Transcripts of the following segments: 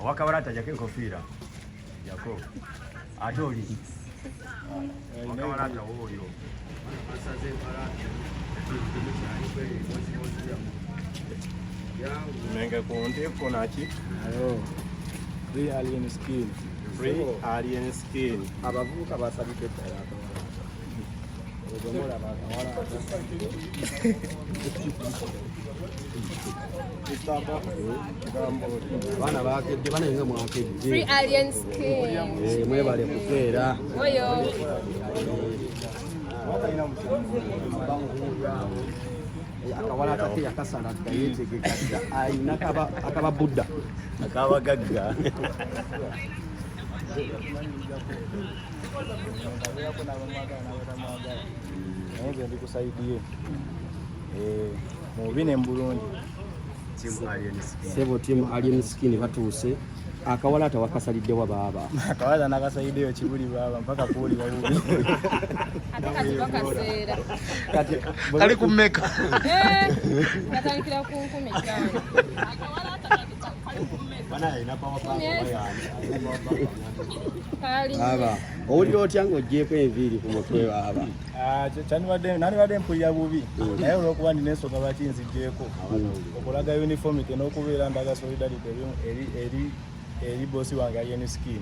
Wakabala tajake nkofira yako atoli wakabala tawoyo asaze parati Menga konte konachi ayo free alien skin abavuka basabike tayako bana bakedde banenga mwakedde free alien skin mwebale kukeera oyo akawala ate yakasala gayetegekadda ayina akaba budda akabagagga nze ndikusaidie mubine mbulungi sebo timu alien skin batuuse akawala atawakasaliddewa baaba akawala nakasaliddeyo kibuli baaba mpaka kuuli babubi kali kumeka katandikira ku 15 aba owulira otya ng'oggyeko enviiri ku mutwe baaba nandibadde mpulira bubi naye olwokuba ndinesoka lwaki nziggyeko okulaga uniformity n'okubeera ndaga solidarity eri bosi wange alien skin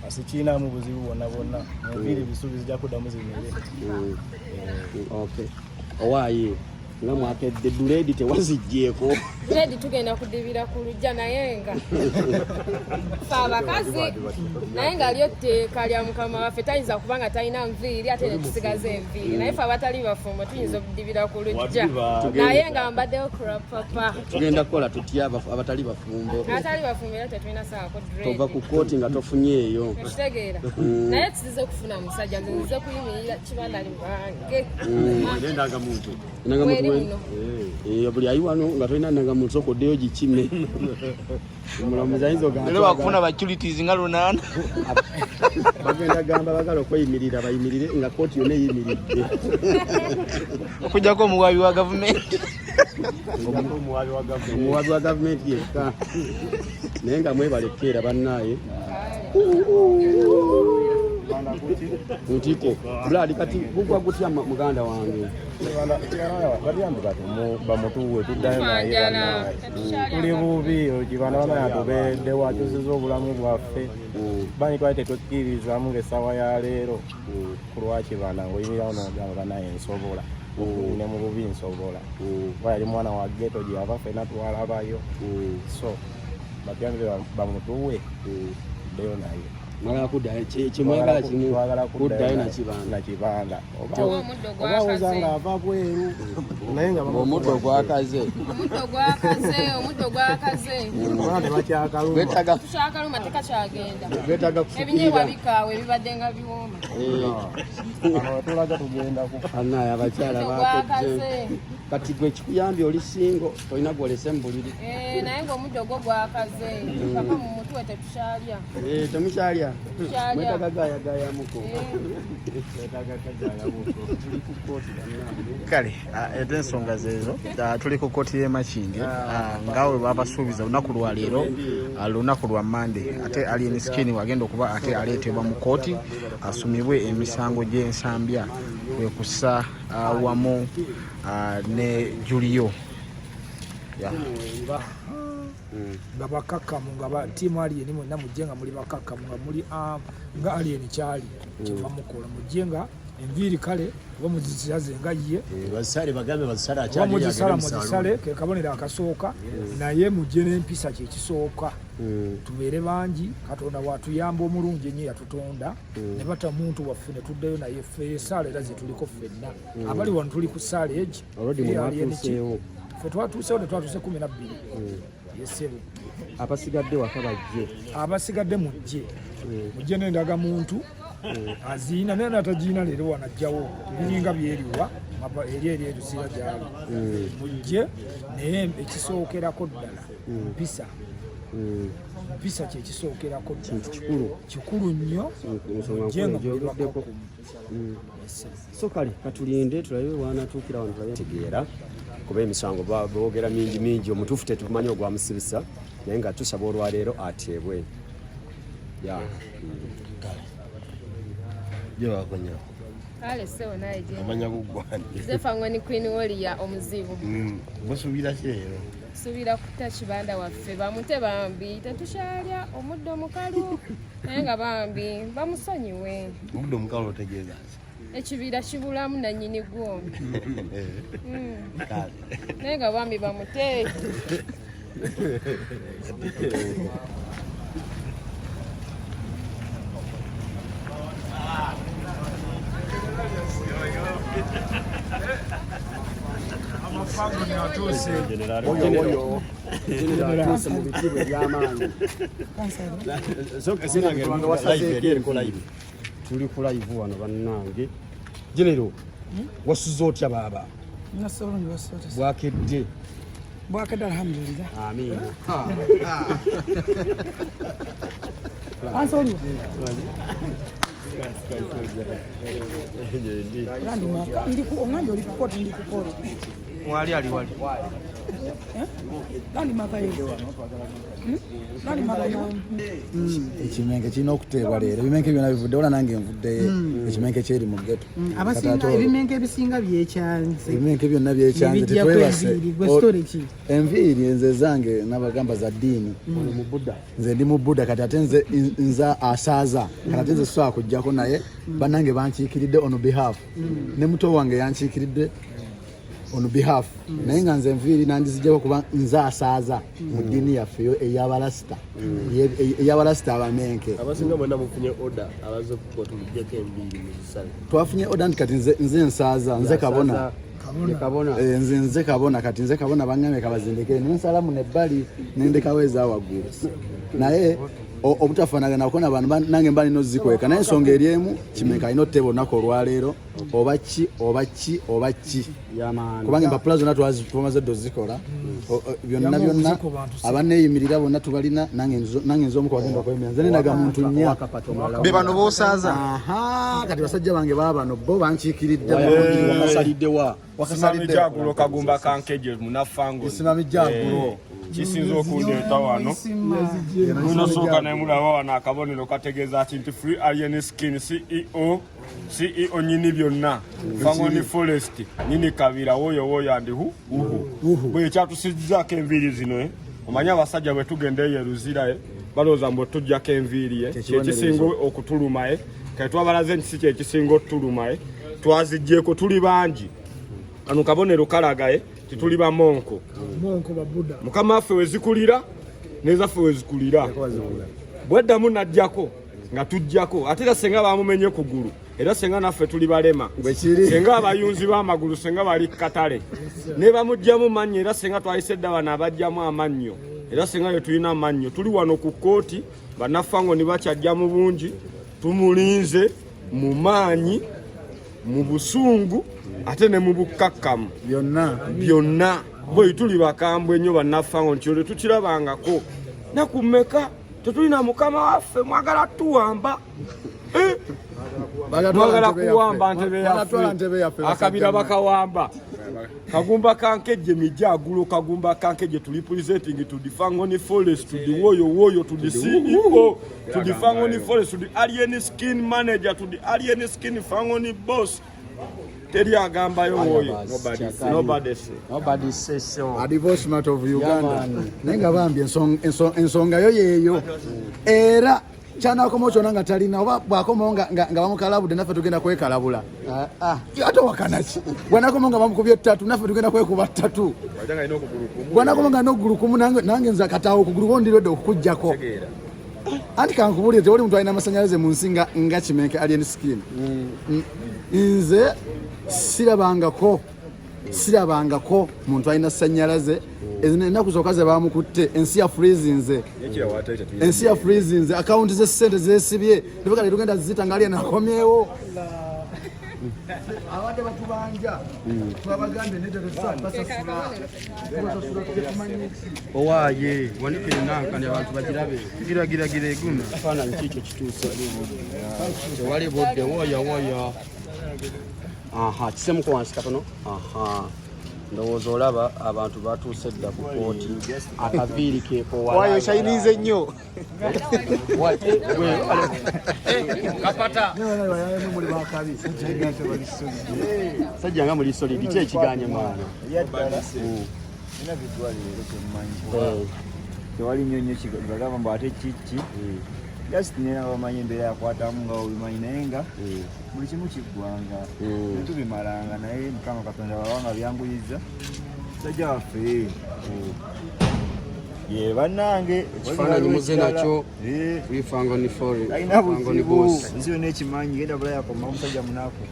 asikiinamu buzibu bwonna enviiri bisubi zijja kuddamu zimere owaaye nga mwakedde duleedi tewaziggyeko duleedi tugenda kudibira ku lujja naye nga fe abakazi naye nga lyo tteeka lya mukama waffe tayinza kuba nga talina nviiri ate ne tusigaza enviiri naye fe abatali bafumbo tuyinza okudibira ku lujja naye nga mbaddewo kurapapa tugenda kukola tutya abatali bafumbo abatali bafumbo era tetulina saako tova ku kooti nga tofunyeeyo ekitegeera naye tuzize okufuna musajja nze nzize kuyimirira kibandali bange endangamuntu buli ayi wano nga tolina ndangamuntu okoddeyo gikime omulamuzi ayinza ogera bakufuna bacurities nga 8 bagenda gamba bagala okweyimirira bayimirire nga kooti yonna eyimiridde okujjako omuwaabi wa gavumenti omuwaabi wa gavumenti yekka naye nga mwebalekeera bannaaye ntiko buladi kati gugwa gutya muganda wange bamutuwe tuddayo naye tuli bubi okibanda bamanya tubedde wakyusiza obulamu bwaffe banyi twali tetukkirizamu ng'essaawa ya leero ku lwakibanda ng'oyimirawo n'ogamba naye nsobola ne mu bubi nsobola kuba yali mwana wa geto gyava ffenna twalabayo so batyambire bamutuwe tuddeyo naye mwagala kuddayo kimwagala kuddayo nakibanda obawoza nga ava bweru naye nga omuddo gwakaze tekyakaluma tekakyagenda ebinyeebwa bikaawe ebibadde nga biwooma tulaga tugenda kufanayo abakyala bakedde kati gwe kikuyambye oli singo tolina gwolese mu buliri naye ngaomuddo gwo gwakaze papa mu mutwe tetukyalya temukyalya mwetagagayagayamuko kale ate ensonga zezo tuli ku kooti y'e Makindye ngawe babasuubiza olunaku lwa leero lunaku lwa Monday ate alien skin wagenda okuba ate aleetebwa mu kooti asumibwe emisango gy'ensambya kwekussa wamu ne Julio nga bakakkamu nga tiimu alien mwenna mujje nga muli bakakkamu nga muli nga alien kyali kiva mukola mujje nga enviiri kale oba muzisiraze nga ye muzisale ke kabonero akasooka naye mujje n'empisa kyekisooka tubeere bangi katonda watuyamba omulungi ennyo yatutonda ne bata muntu waffe ne tuddayo naye ffe esaala era zetuliko ffenna abali wano tuli ku saala egi ffe twatuusewo ne twatuuse 12 yesebo abasigadde waka bajje abasigadde mujje n'endaga muntu aziina naye natagiina leero wanajjawo biringa byeriwa eri etusiira gyali mujje naye ekisookerako ddala mpisa kyekisookerako kikulu nnyo mujje nga so kale katulinde tulabe wanatuukira wano tulabe tegeera kuba emisango boogera mingi omutuufu tetumanyi ogwamusibisa naye nga tusaba olwaleero ateebwe kale sewo naye Zefangoni Queen Warrior omuzibu musuubira ki leero suubira kutta kibanda waffe bamute bambi tetukyalya omuddo omukalu naye nga bambi bamusonyiwe omuddo omukalu otegeeza ekibira kibulamu nannyini gwo naye nga bambi bamute tuli ku live wano bannange General wasuze otya baba bwakedde alhamdulillah amiina ansoli omwami oli kukoti ndi kukoti wali ekimenke kirina okuteebwa leero ebimenke byonna bivudde wala nange envuddeyo ekimenke kyeri mu geto ebimenke ebisinga byekyanze ebimenke byonna byekyanze tetwebase enviiri nze zange nabagamba za ddiini nze ndi mu budda kati ate nze asaaza kati ate nze sobola kujjako naye bannange bankiikiridde on behalf ne muto wange yankiikiridde on behalf naye nga nze enviiri nandizijjako kuba nze asaaza mu ddiini yaffe ey'abalasita abamenke abasinga mwena mufunye oda abaze okukoota mujjako enviiri muzisale twafunye oda nti kati nze nsaaza nze kabona nze kabona kati nze kabona baŋŋamye kabazindikire nensalamu nebbali nendekawo eza waggulu naye obutafaanagana okona abantu nange mba nina ozikweka naye ensonga eri emu kimenka alina otuteeba olunaku olwaleero oba ki kubanga empapula zonna tumaze dde ozikola byonna abaneeyimirira bonna tubalina nange nze omu kwagenda okwemera nze nenaga muntu nnya be bano boosaaza kati basajja bange baba bano bo bankiikiridde wakasaliddejagulo kagumba kankeje munafango isimamijagulo kisinza okundeeta wano munosooka nemulaba wano akabonero kategeeza nti Free Alien Skin CEO nyini byonna Fangoni Forest nyini kabira woyo andi bwe kyatusizzako enviiri zino omanya abasajja bwe tugenda eyeruzira balooza mbu tujjako enviiri kyekisinga okutuluma kati twabalaze nti si kyekisinga okutuluma twazijjeeko tuli bangi ano kabonero kalaga tituli bamonko babuda mukama waffe wezikulira nezaffe wezikulira bweddamu najjako nga tujjako ate era senga bamumenye kugulu era senga naffe tuli balema senga abayunzi b'amagulu senga bali katale ne bamugjamu mannyo era senga twayise dda bano abajjamu amannyo era senga yo tulina amannyo tuli wano ku kooti Bannafangoni bakyajja mu bungi tumulinze mu maanyi mu busungu ate ne mu bukkakkamu byonna bwe tuli bakambwe nnyo Bannafangoni kyole tukirabangako nakumeka tetulina mukama waffe mwagala tuwamba mwagala kuwamba ntebe yaffe akabira bakawamba kagumba kankejje mijagulo kagumba kankejje tuli presenting to the Fangoni Forest to the woyo to the CEO to the Fangoni Forest to the Alien Skin manager to the Alien Skin Fangoni boss teri agambayo woyo nobody says so a divorcement of Uganda nenga bambi ensonga yo yeyo era chana komo chona nga talina oba bwakomo nga bamukalabude naffe tugenda kwekalabula ate wakanachi bwana komo nga bamukubye 3 naffe tugenda kwekuba 3 bwana komo nga nogulukumu nange nza katawo kuguluko ndirodde okujjako anti kankubulire tewali muntu alina amasanyalaze mu nsinga nga Kimenke Alien Skin nze sirabangako muntu alina sanyalaze ennaku zokka ze bamukutte ensi ya freezinze akawunti ze ssente zesibye nebakale tugenda zita nga alien akomyewo abadde batubanja twabagambe owaye wanikire nankani abantu bagirabe gira eguna afaananyi kikyo kituuse tewali budde woya kisemuko wansi katono ndowooza olaba abantu batuuse dda ku kooti akaviiri keeko wayo shayinize nnyo sajja nga muli solidi ki ekiganye mwana tewali nnyo nnyo bagamba mbu ate kiki just nina bamanyi embeera yakwatamu nga obimanyi naye nga buli kimu kiggwanga tubimalanga naye mukama katonda babanga byanguyiza sajja waffe ye bannange ekifaananyi muze nakyo alina buzibu nsi n'ekimanyi genda bula yakoma omusajja munaku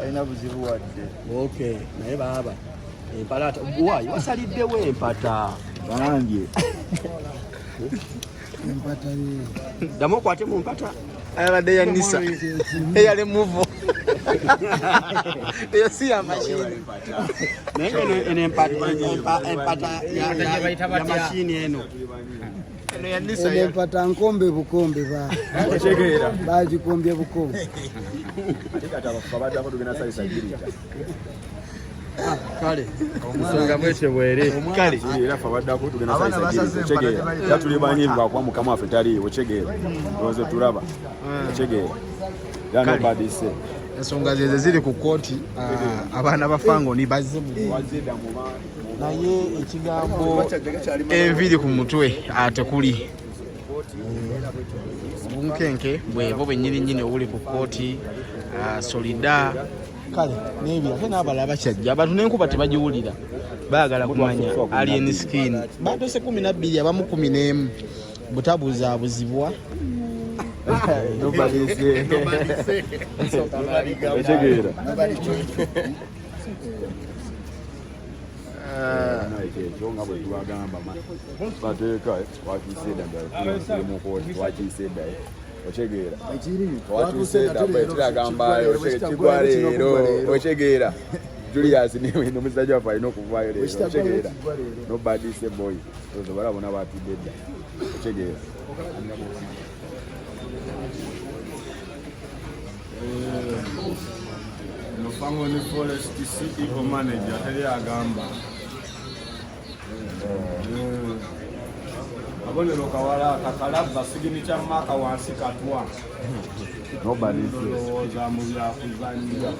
alina buzibu wadde naye baaba empalata waayi wasaliddewo empata bange ddamu okwate mu mpata ayabadde yanisa eyale muvo eyo si yamashini naye eno empata ya mashini eno empata nkombe bukombe bagikombye bukombe kale omusonga bwete bwere kale era fa baddako tugenda sayisategeera tulimanyi lwakuba mukama waffe taliiwo kyegeera olowooza tulaba kyegeera era nobadise ensonga zeze ziri ku kooti abaana ba Fangoni bazze naye ekigambo enviri ku mutwe tekuli obunkenke bwebo bwennyininyini obuli ku kooti solida kale n'ebyo ate n'abalala bakyajja abantu n'enkuba tebagiwulira baagala kumanya alien skin batose 12 abamu 11 butabuzaabuzibwa ekyegeera ekyo nga bwe tubagamba bateeka wakiise eddagala mu kooti wakiise eddala okyegeera watuuse eddagala tiragambayo kigwa leero okyegeera Julius n'omusajja waffe alina okuvaayo leero okyegeera nobadise boy ozo balabona batudde dda okyegeera Fangoni Forest CEO manager teri agamba abonero kawala kakalaba siginicha maka wansi katwa nobadise za mu byakuzannya